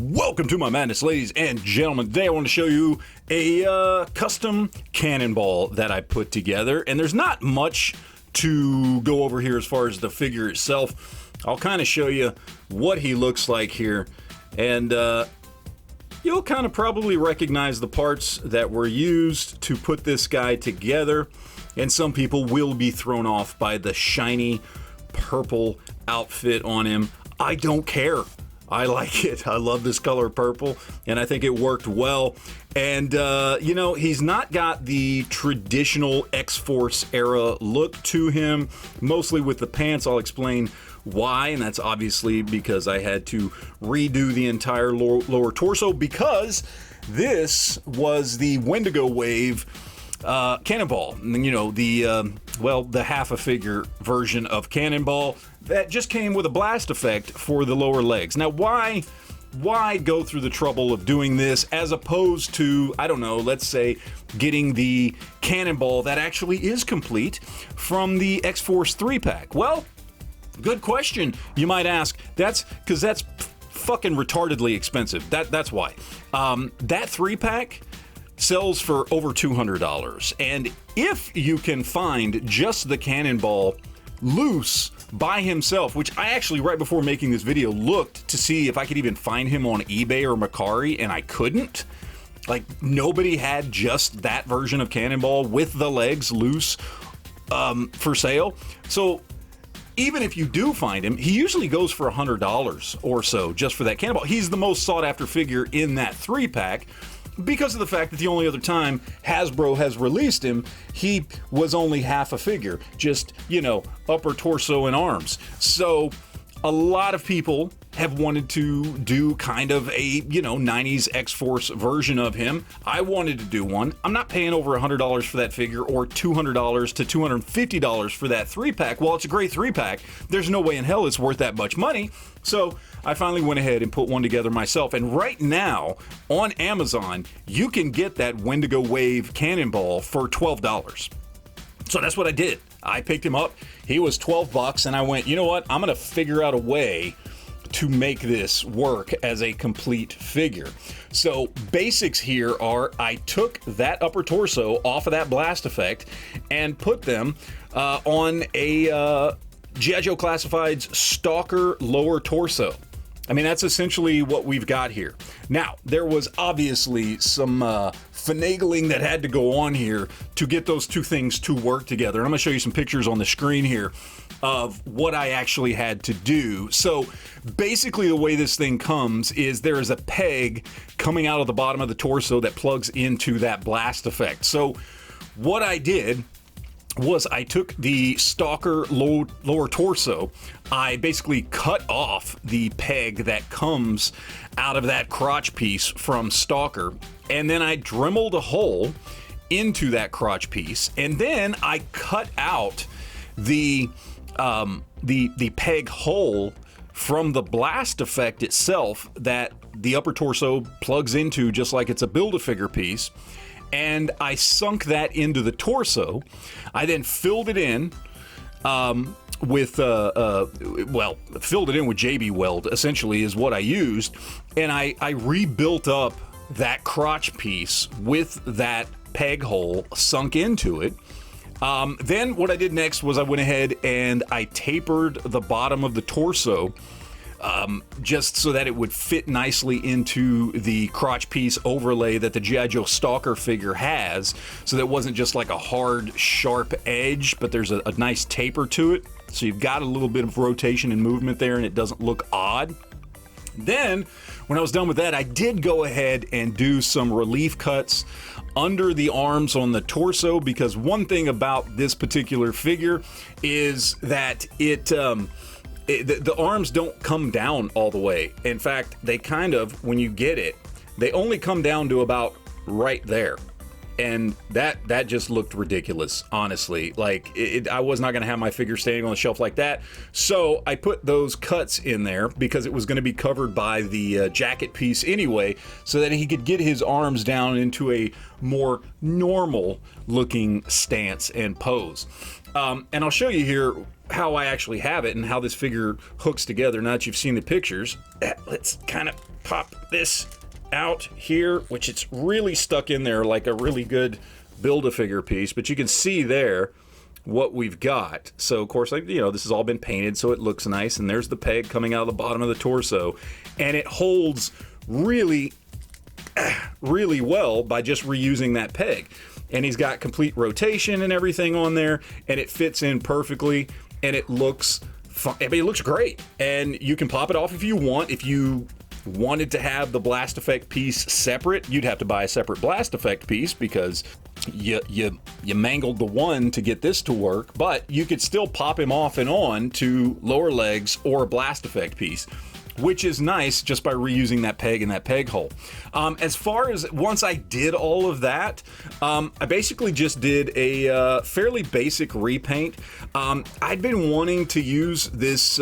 Welcome to my madness, ladies and gentlemen. Today I want to show you a custom cannonball that I put together, and there's not much to go over here as far as the figure itself. I'll kind of show you what he looks like here, and you'll kind of probably recognize the parts that were used to put this guy together, and some people will be thrown off by the shiny purple outfit on him. I don't care. I like it. I love this color purple, and I think it worked well. And, you know, he's not got the traditional X-Force era look to him, mostly with the pants. I'll explain why, and that's obviously because I had to redo the entire lower torso because this was the Wendigo Wave Cannonball. You know, the half-a-figure version of Cannonball that just came with a blast effect for the lower legs. Now, why go through the trouble of doing this as opposed to, I don't know, let's say getting the Cannonball that actually is complete from the X-Force 3-pack? Well, good question, you might ask. That's because that's fucking retardedly expensive. That's why. That 3-pack sells for over $200, and if you can find just the Cannonball loose by himself, which I actually, right before making this video, looked to see if I could even find him on eBay or Mercari, and I couldn't. Like, nobody had just that version of Cannonball with the legs loose for sale. So even if you do find him, he usually goes for $100 or so just for that Cannonball. He's the most sought after figure in that 3-pack because of the fact that the only other time Hasbro has released him, he was only half a figure, just, you know, upper torso and arms. So a lot of people have wanted to do kind of a, you know, 90s X-Force version of him. I wanted to do one. I'm not paying over $100 for that figure or $200 to $250 for that 3-pack. Well, it's a great 3-pack. There's no way in hell it's worth that much money. So I finally went ahead and put one together myself. And right now on Amazon, you can get that Wendigo Wave Cannonball for $12. So that's what I did. I picked him up. He was $12 and I went, you know what? I'm going to figure out a way to make this work as a complete figure. So basics here are, I took that upper torso off of that blast effect and put them on a G.I. Joe Classified's Stalker lower torso. I mean, that's essentially what we've got here. Now, there was obviously some finagling that had to go on here to get those two things to work together. And I'm going to show you some pictures on the screen here of what I actually had to do. So basically the way this thing comes is there is a peg coming out of the bottom of the torso that plugs into that blast effect. So what I did was I took the Stalker lower torso, I basically cut off the peg that comes out of that crotch piece from Stalker, and then I dremeled a hole into that crotch piece, and then I cut out the peg hole from the blast effect itself that the upper torso plugs into just like it's a Build-A-Figure piece. And I sunk that into the torso. I then filled it in with, filled it in with JB Weld, essentially, is what I used. And I rebuilt up that crotch piece with that peg hole sunk into it. Then what I did next was I went ahead and I tapered the bottom of the torso just so that it would fit nicely into the crotch piece overlay that the G.I. Joe Stalker figure has, so that it wasn't just like a hard, sharp edge, but there's a nice taper to it. So you've got a little bit of rotation and movement there, and it doesn't look odd. Then, when I was done with that, I did go ahead and do some relief cuts under the arms on the torso, because one thing about this particular figure is that the arms don't come down all the way. In fact, they kind of, when you get it, they only come down to about right there. And that just looked ridiculous, honestly. Like, I was not going to have my figure standing on the shelf like that. So I put those cuts in there because it was going to be covered by the jacket piece anyway, so that he could get his arms down into a more normal looking stance and pose. And I'll show you here how I actually have it and how this figure hooks together. Now that you've seen the pictures, let's kind of pop this out here, which it's really stuck in there like a really good Build-A-Figure piece, but you can see there what we've got. So of course, like, you know, this has all been painted so it looks nice, and there's the peg coming out of the bottom of the torso, and it holds really well by just reusing that peg. And he's got complete rotation and everything on there, and it fits in perfectly, and it looks fun. I mean, it looks great, and you can pop it off if you want. If you wanted to have the blast effect piece separate, you'd have to buy a separate blast effect piece because you mangled the one to get this to work, but you could still pop him off and on to lower legs or a blast effect piece, which is nice just by reusing that peg and that peg hole. As far as once I did all of that, I basically just did a fairly basic repaint. I'd been wanting to use this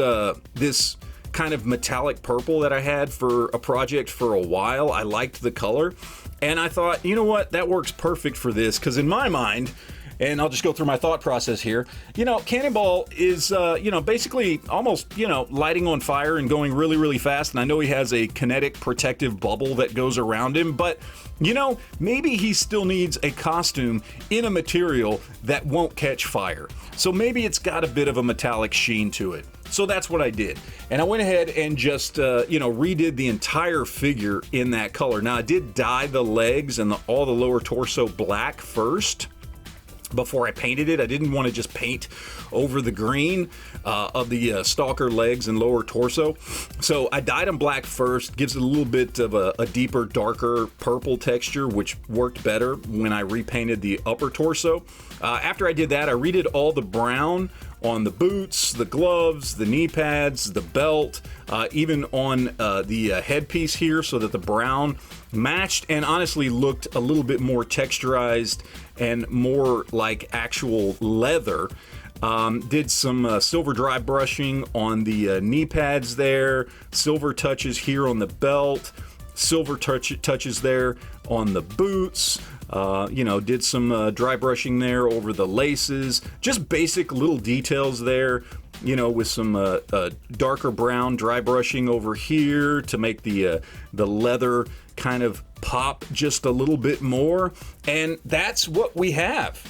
this kind of metallic purple that I had for a project for a while. I liked the color, and I thought, you know what, that works perfect for this, because in my mind, and I'll just go through my thought process here. You know, Cannonball is, you know, basically almost, you know, lighting on fire and going really, really fast. And I know he has a kinetic protective bubble that goes around him, but, you know, maybe he still needs a costume in a material that won't catch fire. So maybe it's got a bit of a metallic sheen to it. So that's what I did. And I went ahead and just, you know, redid the entire figure in that color. Now, I did dye the legs and all the lower torso black first before I painted it. I didn't want to just paint over the green of the stalker legs and lower torso. So I dyed them black first, gives it a little bit of a deeper, darker purple texture, which worked better when I repainted the upper torso. After I did that, I redid all the brown on the boots, the gloves, the knee pads, the belt, even on the headpiece here, so that the brown matched and honestly looked a little bit more texturized and more like actual leather. Did some silver dry brushing on the knee pads there, silver touches here on the belt, silver touches there on the boots. You know, did some dry brushing there over the laces, just basic little details there, you know, with some darker brown dry brushing over here to make the leather kind of pop just a little bit more. And that's what we have.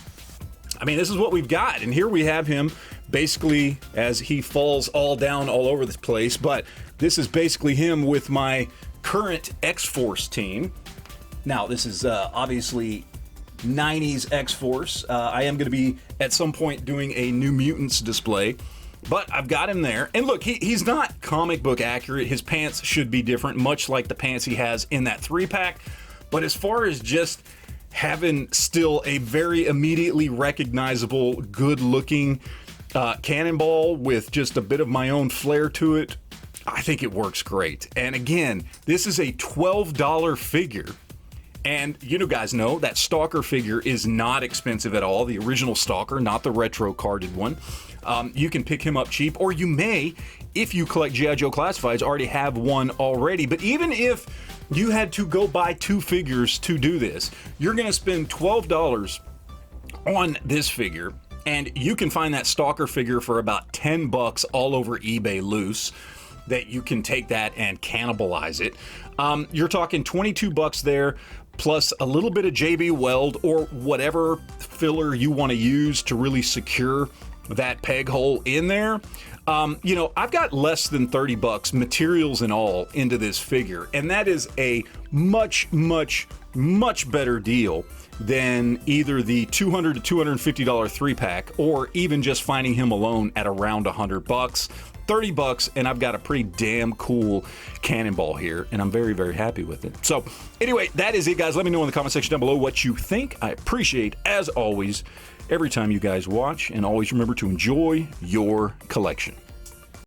I mean, this is what we've got. And here we have him basically as he falls all down all over the place. But this is basically him with my current X-Force team. Now, this is obviously 90s X-Force. I am going to be, at some point, doing a New Mutants display. But I've got him there. And look, he's not comic book accurate. His pants should be different, much like the pants he has in that 3-pack. But as far as just having still a very immediately recognizable, good-looking Cannonball with just a bit of my own flair to it, I think it works great. And again, this is a $12 figure. And you guys know that Stalker figure is not expensive at all. The original Stalker, not the retro carded one. You can pick him up cheap, or you may, if you collect G.I. Joe Classifieds, already have one already. But even if you had to go buy 2 figures to do this, you're going to spend $12 on this figure, and you can find that Stalker figure for about $10 all over eBay loose, that you can take that and cannibalize it. You're talking $22 there, plus a little bit of JB Weld or whatever filler you want to use to really secure that peg hole in there. You know, I've got less than $30 materials and all into this figure, and that is a much, much, much better deal than either the $200 to $250 3-pack, or even just finding him alone at around $100. $30, and I've got a pretty damn cool Cannonball here, and I'm very, very happy with it. So anyway, that is it, guys. Let me know in the comment section down below what you think. I appreciate, as always, every time you guys watch, and always remember to enjoy your collection.